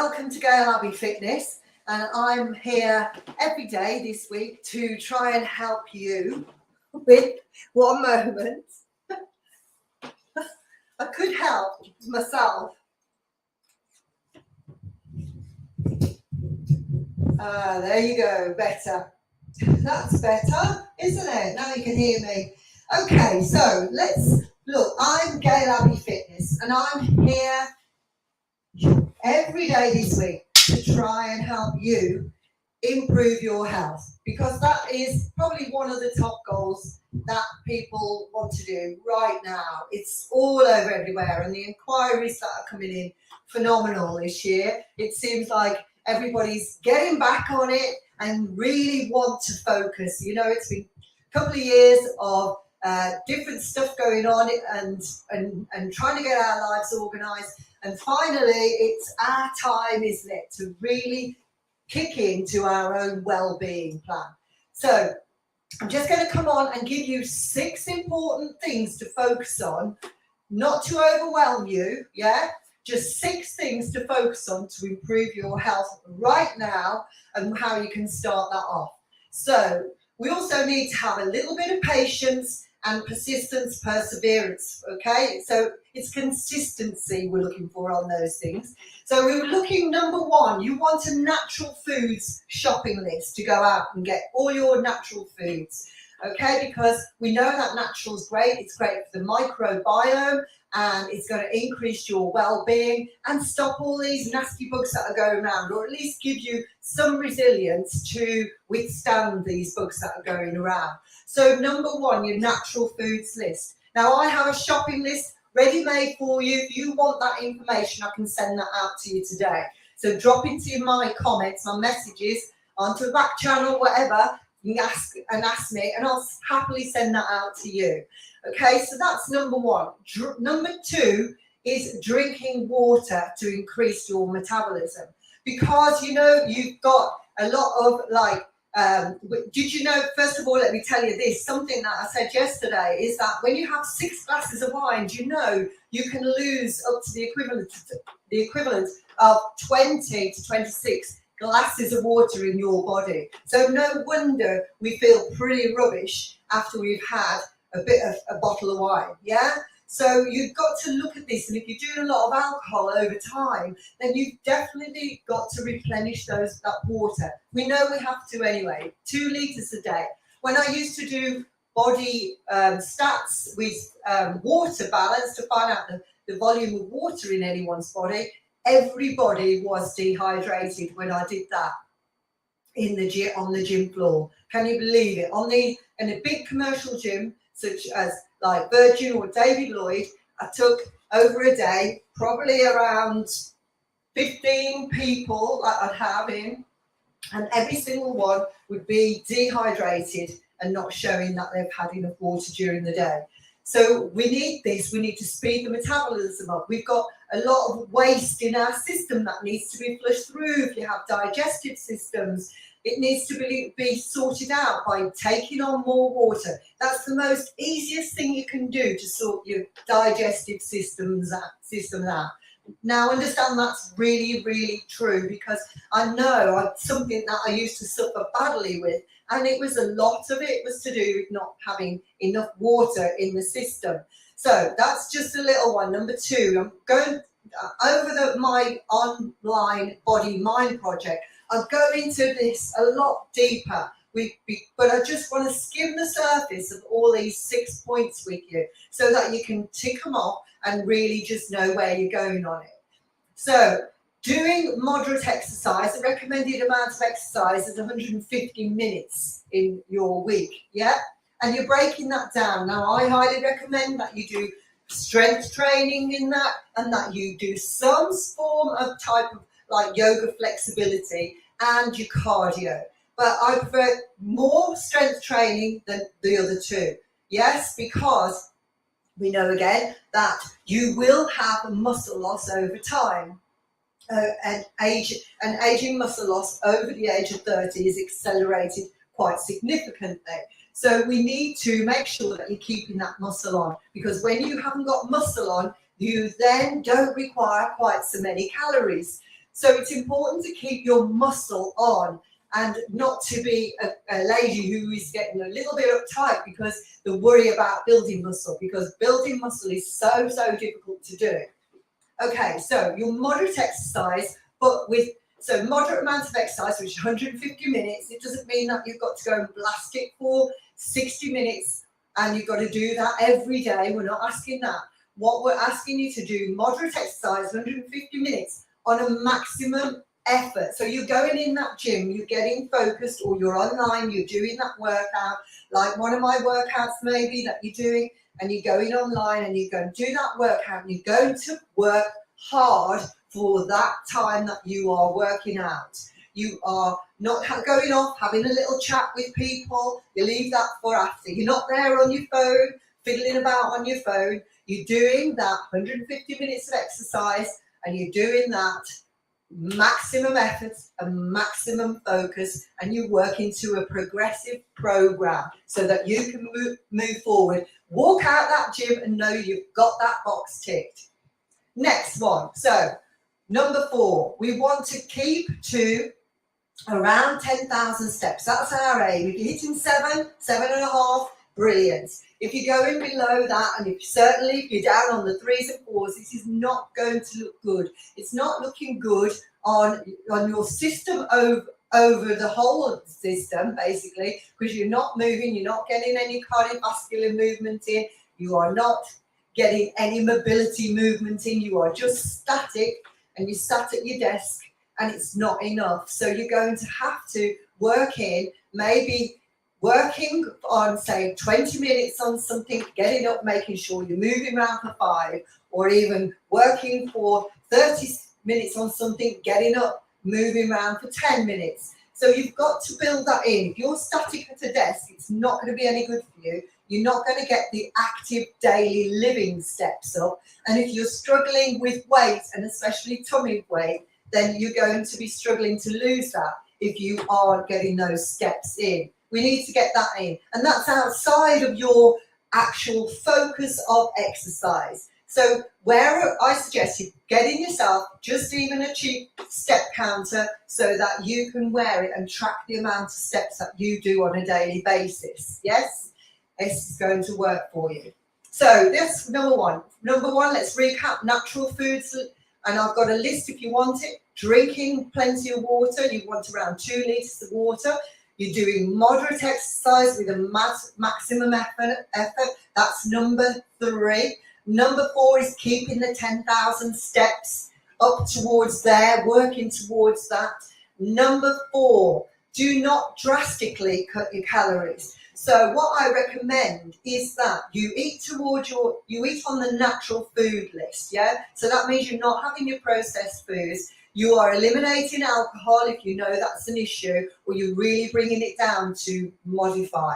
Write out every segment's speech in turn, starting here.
welcome to Gail Abbey Fitness, and I'm here every day this week to try and help you with one moment. I could help myself. There you go, better. That's better, isn't it? Now you can hear me. Okay, so let's look. I'm Gail Abbey Fitness, and I'm here every day this week to try and help you improve your health, because that is probably one of the top goals that people want to do right now. It's all over everywhere, and the inquiries that are coming in, phenomenal this year. It seems like everybody's getting back on it and really want to focus. You know, it's been a couple of years of different stuff going on and trying to get our lives organised. And finally, it's our time, isn't it, to really kick into our own well-being plan. So I'm just going to come on and give you 6 important things to focus on, not to overwhelm you, yeah? Just 6 things to focus on to improve your health right now and how you can start that off. So we also need to have a little bit of patience and persistence, perseverance, okay? So it's consistency we're looking for on those things. So we were looking, number 1, you want a natural foods shopping list to go out and get all your natural foods, okay? Because we know that natural is great. It's great for the microbiome, and it's going to increase your well-being and stop all these nasty bugs that are going around, or at least give you some resilience to withstand these bugs that are going around. So number 1, your natural foods list. Now I have a shopping list ready-made for you. If you want that information, I can send that out to you today. So drop into my comments, my messages, onto the back channel, whatever, you can ask me, and I'll happily send that out to you. Okay, so that's number 1. Number 2 is drinking water to increase your metabolism, because you know you've got a lot of did you know, first of all, let me tell you this, something that I said yesterday is that when you have 6 glasses of wine, you know you can lose up to the equivalent of 20 to 26 glasses of water in your body. So no wonder we feel pretty rubbish after we've had a bit of a bottle of wine, yeah? So you've got to look at this, and if you're doing a lot of alcohol over time, then you've definitely got to replenish that water. We know we have to anyway, 2 litres a day. When I used to do body stats with water balance to find out the volume of water in anyone's body, everybody was dehydrated when I did that in the gym, on the gym floor. Can you believe it? In a big commercial gym, such as like Virgin or David Lloyd, I took over a day, probably around 15 people that I'd have in, and every single one would be dehydrated and not showing that they've had enough water during the day. So we need this. We need to speed the metabolism up. We've got a lot of waste in our system that needs to be flushed through. If you have digestive systems, it needs to be sorted out by taking on more water. That's the most easiest thing you can do to sort your digestive system out. Now, understand that's really, really true, because I know something that I used to suffer badly with, and it was a lot of it was to do with not having enough water in the system. So that's just a little one. Number 2, I'm going over my online body mind project. I'll go into this a lot deeper, but I just want to skim the surface of all these 6 points with you so that you can tick them off and really just know where you're going on it. So doing moderate exercise, the recommended amount of exercise is 150 minutes in your week, yeah? And you're breaking that down. Now, I highly recommend that you do strength training in that, and that you do some form of type of like yoga flexibility and your cardio. But I prefer more strength training than the other 2. Yes, because we know again that you will have muscle loss over time. And aging muscle loss over the age of 30 is accelerated quite significantly. So we need to make sure that you're keeping that muscle on, because when you haven't got muscle on, you then don't require quite so many calories. So it's important to keep your muscle on and not to be a lady who is getting a little bit uptight because the worry about building muscle, because building muscle is so difficult to do. Okay, so your moderate exercise, but with moderate amount of exercise, which is 150 minutes. It doesn't mean that you've got to go and blast it for 60 minutes and you've got to do that every day. We're not asking that. What we're asking you to do, moderate exercise, 150 minutes on a maximum effort. So you're going in that gym, you're getting focused, or you're online, you're doing that workout, like one of my workouts maybe that you're doing, and you're going online and you're going to do that workout and you're going to work hard for that time that you are working out. You are not going off, having a little chat with people. You leave that for after. You're not there on your phone, fiddling about on your phone. You're doing that 150 minutes of exercise and you're doing that maximum effort and maximum focus, and you work into a progressive program so that you can move forward. Walk out that gym and know you've got that box ticked. Next one. So number 4, we want to keep to around 10,000 steps. That's our aim. If you're hitting 7.5, brilliant. If you're going below that, and if you're down on the 3s and 4s, this is not going to look good. It's not looking good on your system over the whole system, basically, because you're not moving, you're not getting any cardiovascular movement in, you are not getting any mobility movement in, you are just static and you sat at your desk and it's not enough. So you're going to have to work in, maybe working on, say, 20 minutes on something, getting up, making sure you're moving around for 5, or even working for 30 minutes on something, getting up, moving around for 10 minutes. So you've got to build that in. If you're static at a desk, it's not going to be any good for you. You're not going to get the active daily living steps up. And if you're struggling with weight, and especially tummy weight, then you're going to be struggling to lose that if you aren't getting those steps in. We need to get that in. And that's outside of your actual focus of exercise. So where I suggest you getting yourself just even a cheap step counter so that you can wear it and track the amount of steps that you do on a daily basis. Yes, this is going to work for you. So that's number 1. Number 1, let's recap natural foods. And I've got a list if you want it. Drinking plenty of water. You want around 2 litres of water. You're doing moderate exercise with a maximum effort. That's number 3. Number 4 is keeping the 10,000 steps up towards there, working towards that. Number 4, do not drastically cut your calories. So what I recommend is that you eat on the natural food list, yeah? So that means you're not having your processed foods. You are eliminating alcohol if you know that's an issue, or you're really bringing it down to modify.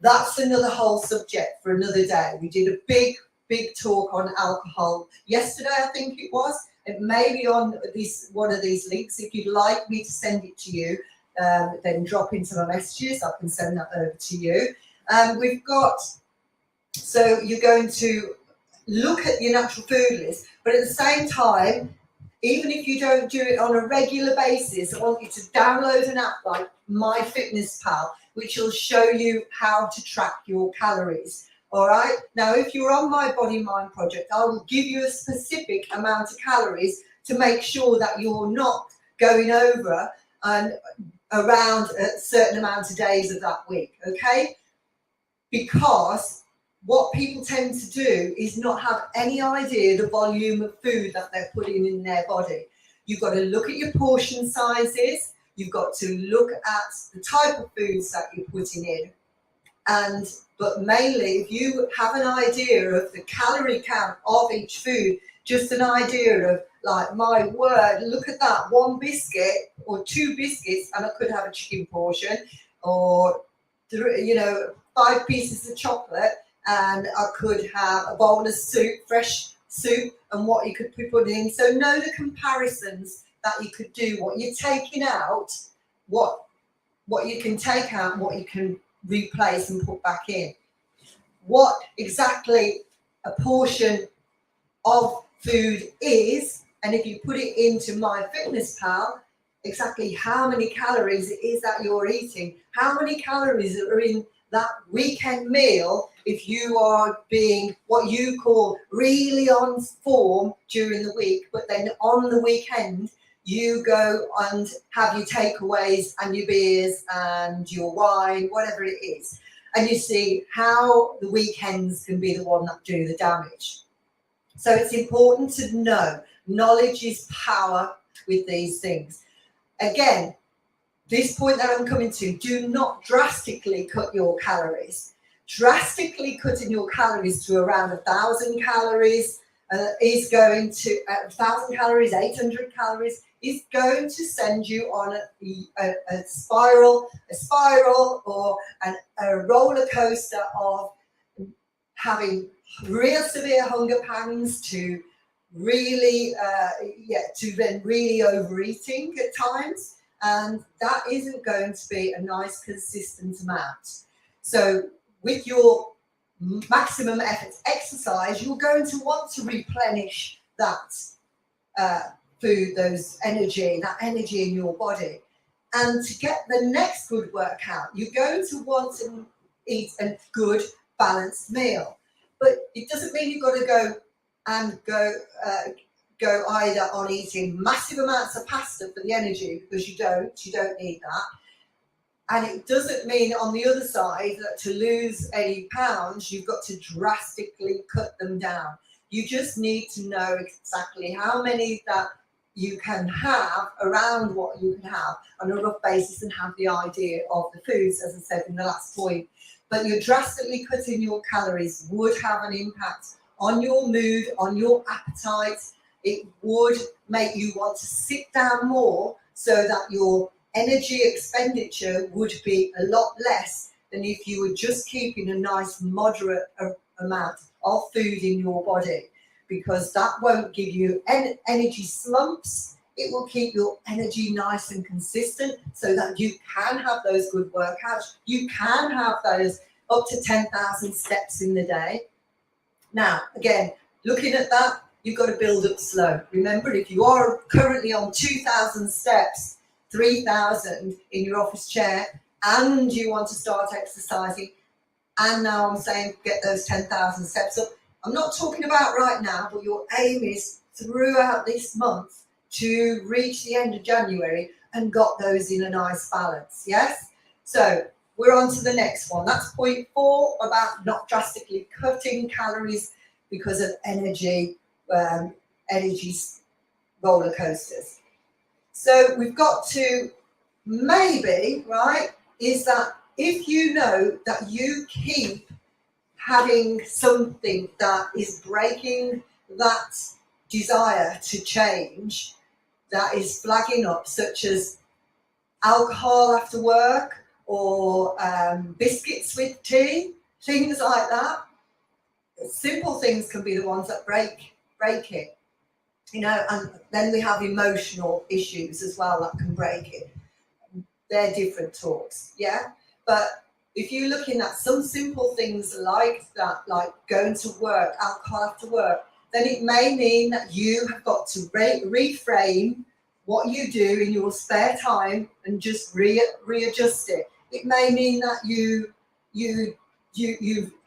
That's another whole subject for another day. We did a big talk on alcohol yesterday, I think it was. It may be on one of these links. If you'd like me to send it to you, then drop into my messages. I can send that over to you. So you're going to look at your natural food list, but at the same time, even if you don't do it on a regular basis, I want you to download an app like MyFitnessPal, which will show you how to track your calories. All right. Now, if you're on my Body Mind Project, I will give you a specific amount of calories to make sure that you're not going over and around a certain amount of days of that week. Okay. Because what people tend to do is not have any idea the volume of food that they're putting in their body. You've got to look at your portion sizes. You've got to look at the type of foods that you're putting in. But mainly, if you have an idea of the calorie count of each food, just an idea of, like, my word, look at that, 1 biscuit or 2 biscuits, and I could have a chicken portion, or 5 pieces of chocolate, and I could have a bowl of soup, fresh soup, and what you could be putting in. So know the comparisons that you could do, what you're taking out, what you can take out, and what you can replace and put back in. What exactly a portion of food is And if you put it into MyFitnessPal, exactly how many calories it is that you're eating, how many calories are in that weekend meal if you are being what you call really on form during the week, but then on the weekend you go and have your takeaways and your beers and your wine, whatever it is. And you see how the weekends can be the one that do the damage. So it's important to know. Knowledge is power with these things. Again, this point that I'm coming to, do not drastically cut your calories. Drastically cutting your calories to around 1,000 calories is going to, 1,000 calories, 800 calories, is going to send you on a spiral or a roller coaster of having real severe hunger pangs to really, to then really overeating at times. And that isn't going to be a nice consistent amount. So with your maximum effort exercise, you're going to want to replenish that food, that energy in your body. And to get the next good workout, you're going to want to eat a good balanced meal. But it doesn't mean you've got to go either on eating massive amounts of pasta for the energy, because you don't need that. And it doesn't mean on the other side that to lose any pounds, you've got to drastically cut them down. You just need to know exactly how many that you can have, around what you can have on a rough basis, and have the idea of the foods, as I said in the last point. But you're drastically cutting your calories would have an impact on your mood, on your appetite. It would make you want to sit down more, so that your energy expenditure would be a lot less than if you were just keeping a nice moderate amount of food in your body, because that won't give you energy slumps. It will keep your energy nice and consistent, so that you can have those good workouts. You can have those up to 10,000 steps in the day. Now, again, looking at that, you've got to build up slow. Remember, if you are currently on 2,000 steps, 3,000 in your office chair, and you want to start exercising, and now I'm saying get those 10,000 steps up. I'm not talking about right now, but your aim is throughout this month to reach the end of January and got those in a nice balance, yes? So we're on to the next one. That's point 4, about not drastically cutting calories because of energy roller coasters. So we've got to maybe, right, is that if you know that you keep having something that is breaking that desire to change, that is flagging up, such as alcohol after work, or biscuits with tea, things like that. Simple things can be the ones that break it, you know. And then we have emotional issues as well that can break it. They're different talks, yeah. But if you're looking at some simple things like that, like going to work, alcohol after work, then it may mean that you have got to reframe what you do in your spare time and just readjust it. It may mean that you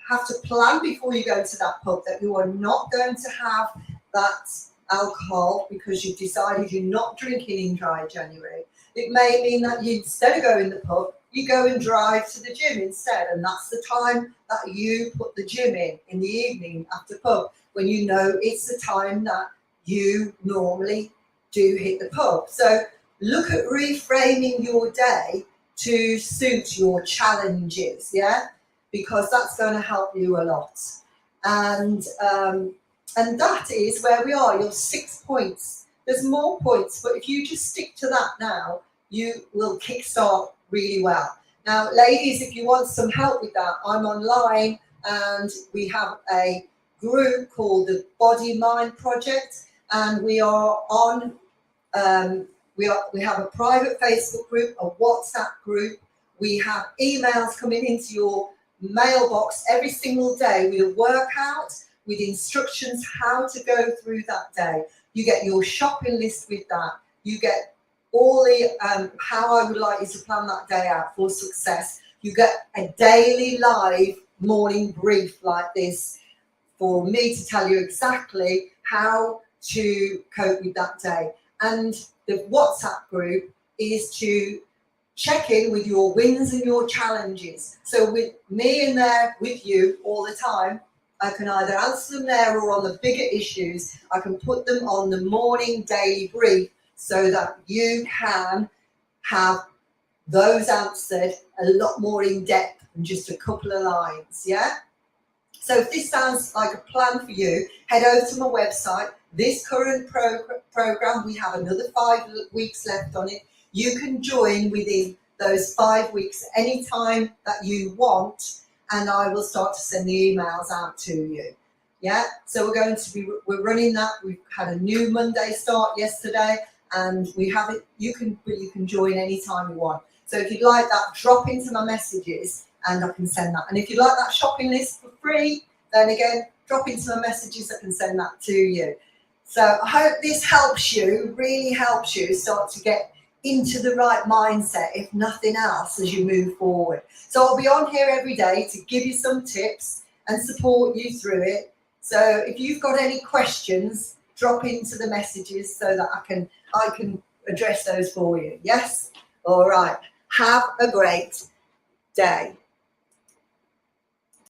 have to plan before you go to that pub that you are not going to have that alcohol because you've decided you're not drinking in dry January. It may mean that you, instead of going to the pub, you go and drive to the gym instead, and that's the time that you put the gym in the evening after pub, when you know it's the time that you normally do hit the pub. So look at reframing your day to suit your challenges, yeah, because that's going to help you a lot. And that is where we are, your 6 points. There's more points, but if you just stick to that now, you will kickstart really well. Now, ladies, if you want some help with that, I'm online, and we have a group called the Body Mind Project, and we are on we have a private Facebook group, a WhatsApp group. We have emails coming into your mailbox every single day with a workout, with instructions how to go through that day. You get your shopping list with that. You get all the how I would like you to plan that day out for success. You get a daily live morning brief like this for me to tell you exactly how to cope with that day. And the WhatsApp group is to check in with your wins and your challenges. So with me in there with you all the time, I can either answer them there or on the bigger issues, I can put them on the morning daily brief so that you can have those answered a lot more in depth than just a couple of lines, yeah? So if this sounds like a plan for you, head over to my website. This current program, we have another 5 weeks left on it. You can join within those 5 weeks anytime that you want, and I will start to send the emails out to you. Yeah, so we're running that. We've had a new Monday start yesterday, and we have it. You can join anytime you want. So if you'd like that, drop into my messages and I can send that. And if you'd like that shopping list for free, then again, drop into my messages, I can send that to you. So I hope this helps you, really helps you start to get into the right mindset, if nothing else, as you move forward. So I'll be on here every day to give you some tips and support you through it. So if you've got any questions, drop into the messages so that I can address those for you. Yes? All right. Have a great day.